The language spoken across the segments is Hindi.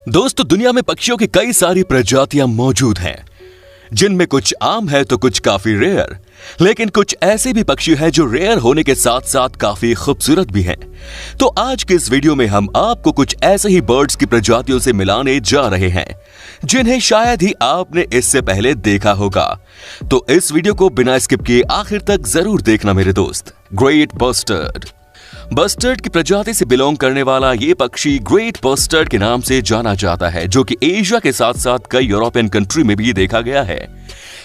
दोस्तों, दुनिया में पक्षियों की कई सारी प्रजातियां मौजूद हैं, जिनमें कुछ आम है तो कुछ काफी रेयर। लेकिन कुछ ऐसे भी पक्षी हैं जो रेयर होने के साथ साथ काफी खूबसूरत भी हैं। तो आज के इस वीडियो में हम आपको कुछ ऐसे ही बर्ड्स की प्रजातियों से मिलाने जा रहे हैं जिन्हें शायद ही आपने इससे पहले देखा होगा। तो इस वीडियो को बिना स्किप किए आखिर तक जरूर देखना मेरे दोस्त। Great bustard. बस्टर्ड की प्रजाति से बिलोंग करने वाला ये पक्षी ग्रेट बस्टर्ड के नाम से जाना जाता है, जो कि एशिया के साथ साथ कई यूरोपियन कंट्री में भी देखा गया है।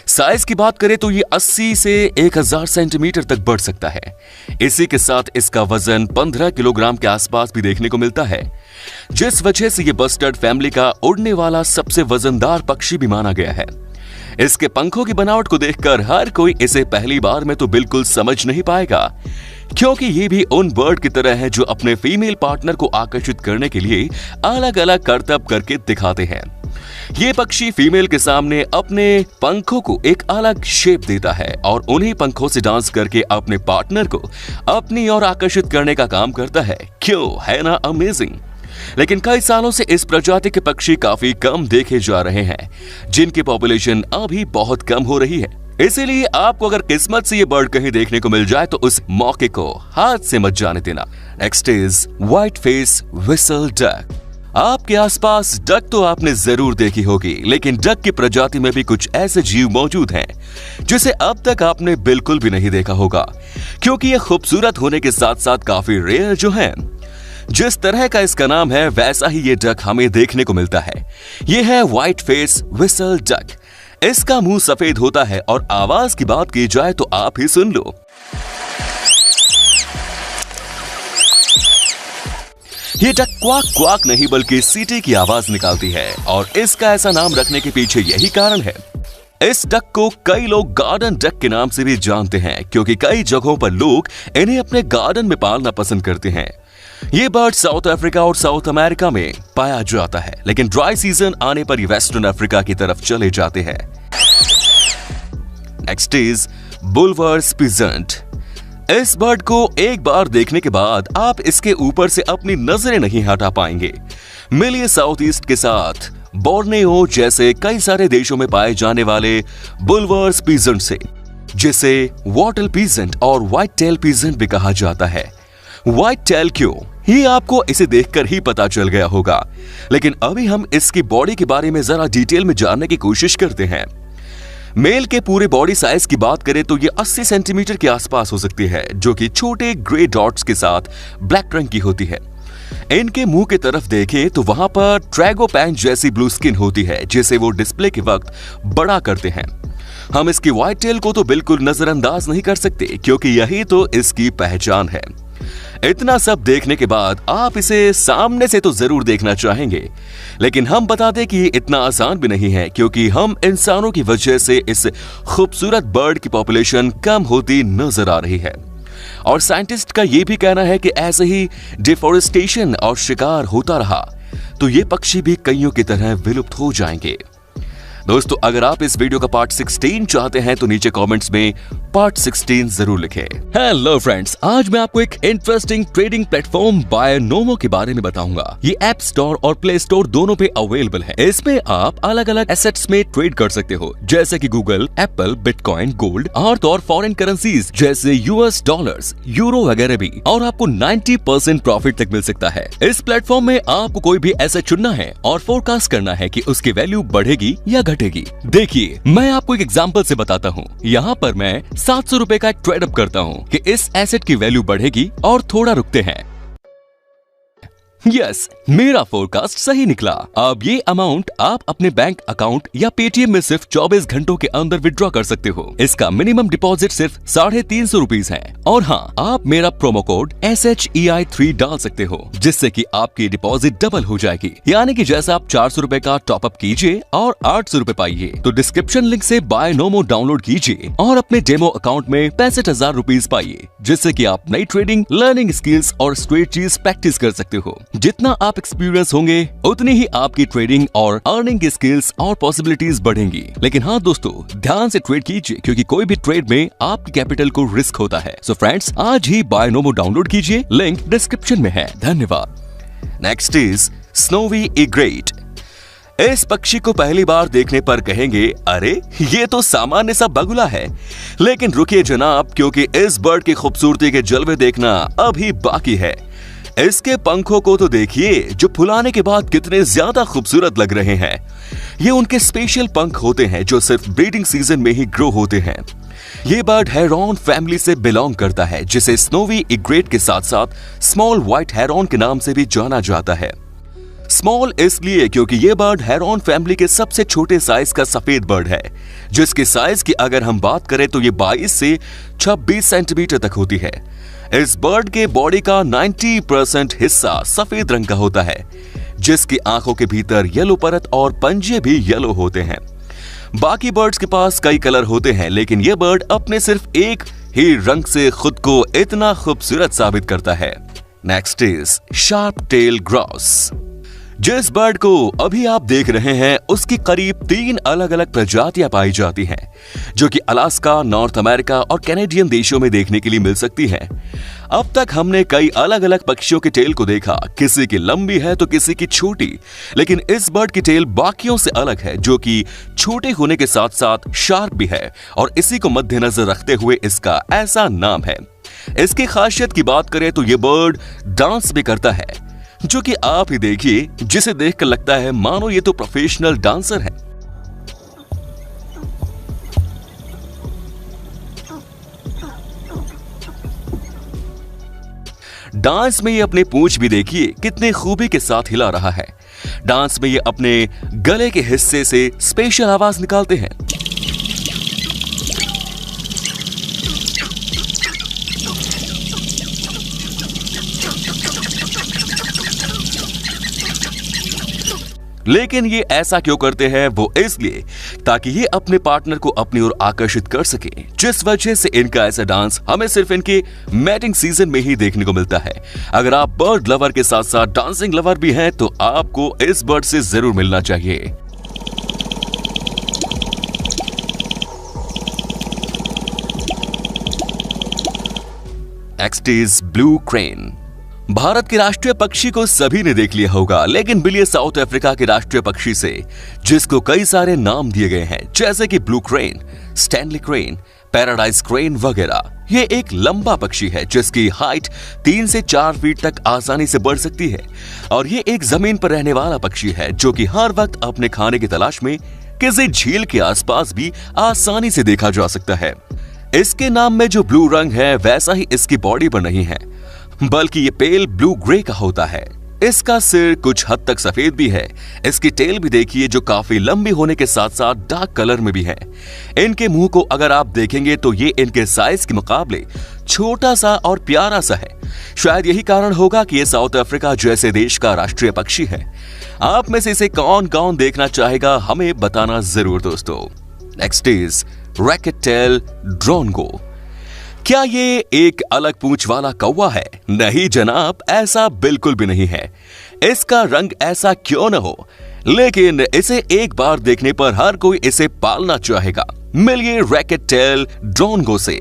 साइज की बात करें तो ये 80 से 1000 सेंटीमीटर तक बढ़ सकता है। इसी के साथ इसका वजन 15 किलोग्राम के आसपास भी देखने को मिलता है, जिस वजह से ये बस्टर्ड फैमिली का उड़ने वाला सबसे वजनदार पक्षी भी माना गया है। इसके पंखों की बनावट को देखकर हर कोई इसे पहली बार में तो बिल्कुल समझ नहीं पाएगा, क्योंकि ये भी उन बर्ड की तरह है जो अपने फीमेल पार्टनर को आकर्षित करने के लिए अलग अलग करतब करके दिखाते हैं। ये पक्षी फीमेल के सामने अपने पंखों को एक अलग शेप देता है और उन्हीं पंखों से डांस करके अपने पार्टनर को अपनी ओर आकर्षित करने का काम करता है। क्यों, है ना अमेजिंग। लेकिन कई सालों से इस प्रजाति के पक्षी काफी कम देखे जा रहे हैं, जिनकी पॉपुलेशन अभी बहुत कम हो रही है। इसीलिए आपको अगर किस्मत से ये बर्ड कहीं देखने को मिल जाए तो उस मौके को हाथ से मत जाने देना। Next is white face whistle duck. आपके आसपास डक तो आपने जरूर देखी होगी, लेकिन डक की प्रजाति में भी कुछ ऐसे जीव मौजूद हैं जिसे अब तक आपने बिल्कुल भी नहीं देखा होगा, क्योंकि ये खूबसूरत होने के साथ साथ काफी रेयर जो है। जिस तरह का इसका नाम है वैसा ही ये डक हमें देखने को मिलता है। ये है व्हाइट फेस व्हिसल डक। इसका मुंह सफेद होता है और आवाज की बात की जाए तो आप ही सुन लो। ये डक क्वाक क्वाक नहीं बल्कि सीटी की आवाज निकालती है, और इसका ऐसा नाम रखने के पीछे यही कारण है। इस डक को कई लोग गार्डन डक के नाम से भी जानते हैं, क्योंकि कई जगहों पर लोग इन्हें अपने गार्डन में पालना पसंद करते हैं। ये बर्ड साउथ अफ्रीका और साउथ अमेरिका में पाया जाता है, लेकिन ड्राई सीजन आने पर ये वेस्टर्न अफ्रीका की तरफ चले जाते हैं। Next is Bulwer's pheasant. इस बर्ड को एक बार देखने के बाद आप इसके ऊपर से अपनी नजरें नहीं हटा पाएंगे। मिलिए साउथ ईस्ट के साथ बोर्नियो जैसे कई सारे देशों में पाए जाने वाले बुलवर्स पीजेंट से, जिसे वॉटल पीजेंट और व्हाइट टेल पीजेंट भी कहा जाता है। व्हाइट टेल क्यों, ये आपको इसे देखकर ही पता चल गया होगा, लेकिन अभी हम इसकी बॉडी के बारे में जरा डिटेल में जानने की कोशिश करते हैं। मेल के पूरे बॉडी साइज की बात करें तो ये 80 सेंटीमीटर के आसपास हो सकती है, जो कि छोटे ग्रे डॉट्स के साथ ब्लैक रंग की होती है। इनके मुंह की तरफ देखें तो वहां पर ट्रैगोपैन जैसी ब्लू स्किन होती है, जिसे वो डिस्प्ले के वक्त बड़ा करते हैं। हम इसकी व्हाइट टेल को तो बिल्कुल नजरअंदाज नहीं कर सकते, क्योंकि यही तो इसकी पहचान है। इतना सब देखने के बाद आप इसे सामने से तो जरूर देखना चाहेंगे, लेकिन हम बता दें कि ये इतना आसान भी नहीं है, क्योंकि हम इंसानों की वजह से इस खूबसूरत बर्ड की पॉपुलेशन कम होती नजर आ रही है। और साइंटिस्ट का ये भी कहना है कि ऐसे ही डिफोरेस्टेशन और शिकार होता रहा तो ये पक्षी भी कईयों की तरह विलुप्त हो जाएंगे। दोस्तों, अगर आप इस वीडियो का पार्ट 16 चाहते हैं तो नीचे कमेंट्स में पार्ट 16 जरूर लिखें। हेलो फ्रेंड्स, आज मैं आपको एक इंटरेस्टिंग ट्रेडिंग प्लेटफॉर्म बायनोमो के बारे में बताऊंगा। ये ऐप स्टोर और प्ले स्टोर दोनों पे अवेलेबल है। इसमें आप अलग अलग एसेट्स में ट्रेड कर सकते हो, जैसे कि गूगल, एप्पल, बिटकॉइन, गोल्ड और फॉरेन करेंसीज जैसे यूएस डॉलर्स, यूरो वगैरह भी, और आपको 90% प्रॉफिट तक मिल सकता है। इस प्लेटफॉर्म में आपको कोई भी एसेट चुनना है और फोरकास्ट करना है कि उसकी वैल्यू बढ़ेगी या घटेगी। देखिए, मैं आपको एक एग्जांपल से बताता हूँ। यहाँ पर मैं 700 रुपए का एक ट्रेड अप करता हूँ कि इस एसेट की वैल्यू बढ़ेगी, और थोड़ा रुकते हैं। यस, मेरा फोरकास्ट सही निकला। अब ये अमाउंट आप अपने बैंक अकाउंट या पेटीएम में सिर्फ 24 घंटों के अंदर विड्रॉ कर सकते हो। इसका मिनिमम डिपॉजिट सिर्फ 350 रुपीज है। और हाँ, आप मेरा प्रोमो कोड SHEI3 डाल सकते हो, जिससे कि आपकी डिपॉजिट डबल हो जाएगी। यानी कि जैसा आप 400 रुपए का टॉपअप कीजिए और 800 रुपए पाइए, तो डिस्क्रिप्शन लिंक से बायनोमो डाउनलोड कीजिए और अपने डेमो अकाउंट में 65,000 रुपीज पाइए, जिससे कि आप नई ट्रेडिंग, लर्निंग स्किल्स और स्ट्रेटजीज प्रैक्टिस कर सकते हो। जितना आप एक्सपीरियंस होंगे उतनी ही आपकी ट्रेडिंग और अर्निंग की स्किल्स और पॉसिबिलिटीज बढ़ेंगी। लेकिन हाँ दोस्तों, ध्यान से ट्रेड कीजिए, क्योंकि कोई भी ट्रेड में आपकी कैपिटल को रिस्क होता है। सो फ्रेंड्स, आज ही बायनोमो डाउनलोड कीजिए, लिंक डिस्क्रिप्शन में है। धन्यवाद। Next is snowy egret. इस पक्षी को पहली बार देखने पर कहेंगे, अरे ये तो सामान्य सा बगुला है। लेकिन रुकिए जनाब, क्योंकि इस बर्ड की खूबसूरती के जलवे देखना अभी बाकी है। इसके पंखों को तो देखिए, जो फुलाने के बाद कितने ज्यादा खूबसूरत लग रहे हैं। ये उनके स्पेशल पंख होते हैं जो सिर्फ ब्रीडिंग सीजन में ही ग्रो होते हैं। ये बर्ड हेरॉन फैमिली से बिलोंग करता है, जिसे स्नोवी इग्रेट के साथ साथ स्मॉल व्हाइट हेरॉन के नाम से भी जाना जाता है। स्मॉल इसलिए क्योंकि ये बर्ड हेरॉन फैमिली के सबसे छोटे साइज का सफेद बर्ड है, जिसकी साइज की अगर हम बात करें तो ये 22 से 26 सेंटीमीटर तक होती है। इस बर्ड के बॉडी का 90% हिस्सा सफेद रंग का होता है, जिसकी आंखों के भीतर येलो परत और पंजे भी येलो होते हैं। बाकी बर्ड्स के पास कई कलर होते हैं, लेकिन यह बर्ड अपने सिर्फ एक ही रंग से खुद को इतना खूबसूरत साबित करता है। Next is sharp tail grass. जिस बर्ड को अभी आप देख रहे हैं उसकी करीब 3 अलग अलग प्रजातियां पाई जाती हैं, जो कि अलास्का, नॉर्थ अमेरिका और कैनेडियन देशों में देखने के लिए मिल सकती हैं। अब तक हमने कई अलग अलग पक्षियों की टेल को देखा, किसी की लंबी है तो किसी की छोटी, लेकिन इस बर्ड की टेल बाकियों से अलग है, जो कि छोटे होने के साथ साथ शार्प भी है, और इसी को मद्देनजर रखते हुए इसका ऐसा नाम है। इसकी खासियत की बात करें तो ये बर्ड डांस भी करता है, जो कि आप ही देखिए, जिसे देखकर लगता है मानो ये तो प्रोफेशनल डांसर है। डांस में ये अपने पूंछ भी देखिए कितने खूबी के साथ हिला रहा है। डांस में ये अपने गले के हिस्से से स्पेशल आवाज निकालते हैं। लेकिन ये ऐसा क्यों करते हैं? वो इसलिए ताकि ये अपने पार्टनर को अपनी ओर आकर्षित कर सके, जिस वजह से इनका ऐसा डांस हमें सिर्फ इनके मैटिंग सीजन में ही देखने को मिलता है। अगर आप बर्ड लवर के साथ साथ डांसिंग लवर भी हैं तो आपको इस बर्ड से जरूर मिलना चाहिए। Next is blue crane. Bharat के राष्ट्रीय पक्षी को सभी ने देख लिया होगा, लेकिन बिल ये साउथ अफ्रीका के राष्ट्रीय पक्षी से, जिसको कई सारे नाम दिए गए हैं, जैसे कि blue crane, Stanley crane, paradise crane वगैरह। ये एक लंबा पक्षी है जिसकी हाइट 3 से 4 फीट तक आसानी से बढ़ सकती है, और ये एक जमीन पर रहने वाला पक्षी है जो कि हर वक्त अपने खाने की तलाश में किसी झील के आसपास भी आसानी से देखा जा सकता है। इसके नाम में जो ब्लू रंग है वैसा ही इसकी बॉडी पर नहीं है, बल्कि ये पेल ब्लू ग्रे का होता है। इसका सिर कुछ हद तक सफेद भी है। इसकी टेल भी देखिए, जो काफी लंबी होने के साथ साथ डार्क कलर में भी है। इनके मुंह को अगर आप देखेंगे तो ये इनके साइज के मुकाबले छोटा सा और प्यारा सा है। शायद यही कारण होगा कि ये साउथ अफ्रीका जैसे देश का राष्ट्रीय पक्षी है। आप में से इसे कौन कौन देखना चाहेगा, हमें बताना जरूर दोस्तों। Next is racket tail drongo. क्या ये एक अलग पूंछ वाला कौवा है? नहीं जनाब, ऐसा बिल्कुल भी नहीं है। इसका रंग ऐसा क्यों न हो, लेकिन इसे एक बार देखने पर हर कोई इसे पालना चाहेगा। मिलिए रैकेट टेल ड्रोनगो से।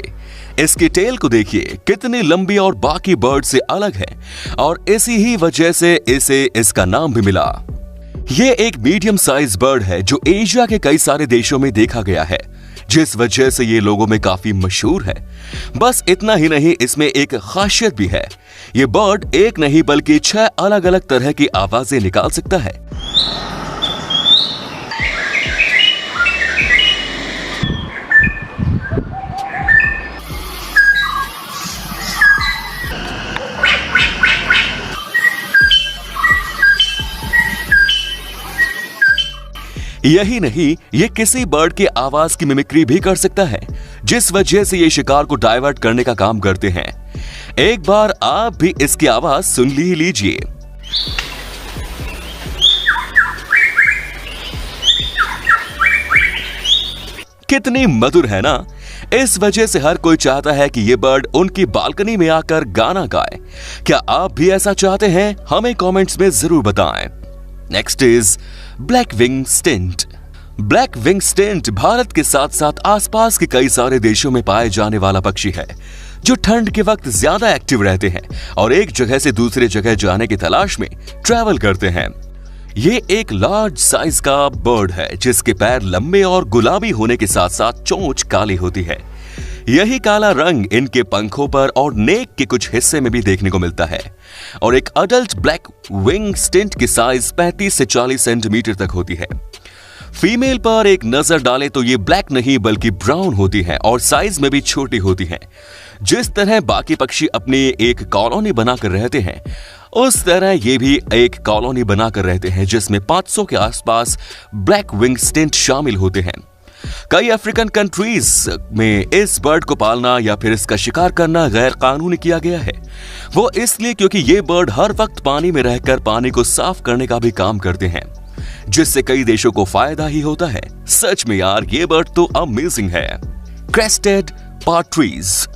इसकी टेल को देखिए कितनी लंबी और बाकी बर्ड से अलग है, और इसी ही वजह से इसे इसका नाम भी मिला। ये एक मीडियम साइज बर्ड है जो एशिया के कई सारे देशों में देखा गया है, जिस वजह से ये लोगों में काफी मशहूर है। बस इतना ही नहीं, इसमें एक खासियत भी है। ये बर्ड एक नहीं बल्कि 6 अलग अलग तरह की आवाजें निकाल सकता है। यही नहीं, ये किसी बर्ड के आवाज की मिमिक्री भी कर सकता है, जिस वजह से ये शिकार को डाइवर्ट करने का काम करते हैं। एक बार आप भी इसकी आवाज सुन ही लीजिए। कितनी मधुर है ना। इस वजह से हर कोई चाहता है कि ये बर्ड उनकी बालकनी में आकर गाना गाए। क्या आप भी ऐसा चाहते हैं? हमें कमेंट्स में जरूर बताएं। Next is black wing stint. Black wing stint Bharat के साथ साथ आसपास के कई सारे देशों में पाए जाने वाला पक्षी है, जो ठंड के वक्त ज्यादा एक्टिव रहते हैं और एक जगह से दूसरे जगह जाने की तलाश में ट्रैवल करते हैं। ये एक लार्ज साइज का बर्ड है जिसके पैर लंबे और गुलाबी होने के साथ साथ चोंच काली होती है। यही काला रंग इनके पंखों पर और नेक के कुछ हिस्से में भी देखने को मिलता है और एक अडल्ट ब्लैक विंग स्टिंट की साइज 35 से 40 सेंटीमीटर तक होती है। फीमेल पर एक नजर डालें तो ये ब्लैक नहीं बल्कि ब्राउन होती है और साइज में भी छोटी होती है। जिस तरह बाकी पक्षी अपनी एक कॉलोनी बनाकर रहते हैं उस तरह ये भी एक कॉलोनी बनाकर रहते हैं जिसमें 500 के आसपास ब्लैक विंग स्टिंट शामिल होते हैं। कई अफ्रीकन कंट्रीज में इस बर्ड को पालना या फिर इसका शिकार करना गैर कानूनी किया गया है। वो इसलिए क्योंकि ये बर्ड हर वक्त पानी में रहकर पानी को साफ करने का भी काम करते हैं जिससे कई देशों को फायदा ही होता है। सच में यार ये बर्ड तो अमेजिंग है। क्रेस्टेड पार्ट्रीज,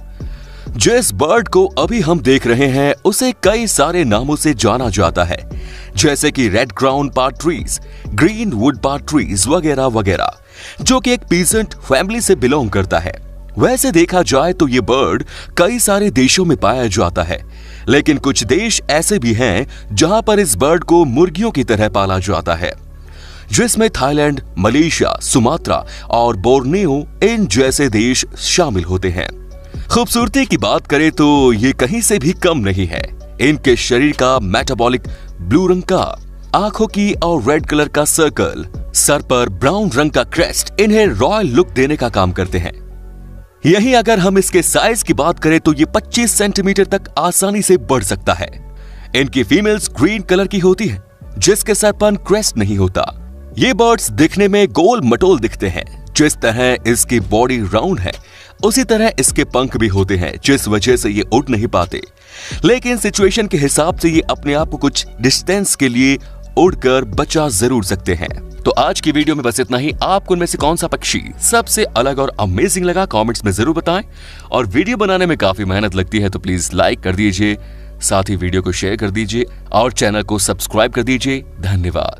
जिस बर्ड को अभी हम देख रहे हैं उसे कई सारे नामों से जाना जाता है जैसे कि रेड क्राउन पार्ट्रीज, ग्रीन वुड पार्ट्रीज वगैरह वगैरह, जो कि एक पीजेंट फैमिली से बिलोंग करता है। वैसे देखा जाए तो ये बर्ड कई सारे देशों में पाया जाता है लेकिन कुछ देश ऐसे भी हैं जहां पर इस बर्ड को मुर्गियों की तरह पाला जाता है जिसमें थाईलैंड, मलेशिया, सुमात्रा और बोर्नियो इन जैसे देश शामिल होते हैं। खूबसूरती की बात करें तो ये कहीं से भी कम नहीं है। इनके शरीर का मेटाबॉलिक ब्लू रंग का, आंखों की और रेड कलर का सर्कल, सर पर ब्राउन रंग का क्रेस्ट इन्हें रॉयल लुक देने का काम करते हैं। यहीं अगर हम इसके साइज की बात करें तो ये 25 सेंटीमीटर तक आसानी से बढ़ सकता है। इनकी फीमेल्स ग्रीन कलर की होती है जिसके सर पर क्रेस्ट नहीं होता। ये बर्ड्स दिखने में गोल मटोल दिखते हैं। जिस तरह इसकी बॉडी राउंड है उसी तरह इसके पंख भी होते हैं जिस वजह से ये उड़ नहीं पाते, लेकिन सिचुएशन के हिसाब से ये अपने आप को कुछ डिस्टेंस के लिए उड़कर बचा जरूर सकते हैं। तो आज की वीडियो में बस इतना ही। आपको उनमें से कौन सा पक्षी सबसे अलग और अमेजिंग लगा कमेंट्स में जरूर बताएं और वीडियो बनाने में काफी मेहनत लगती है तो प्लीज लाइक कर दीजिए, साथ ही वीडियो को शेयर कर दीजिए और चैनल को सब्सक्राइब कर दीजिए। धन्यवाद।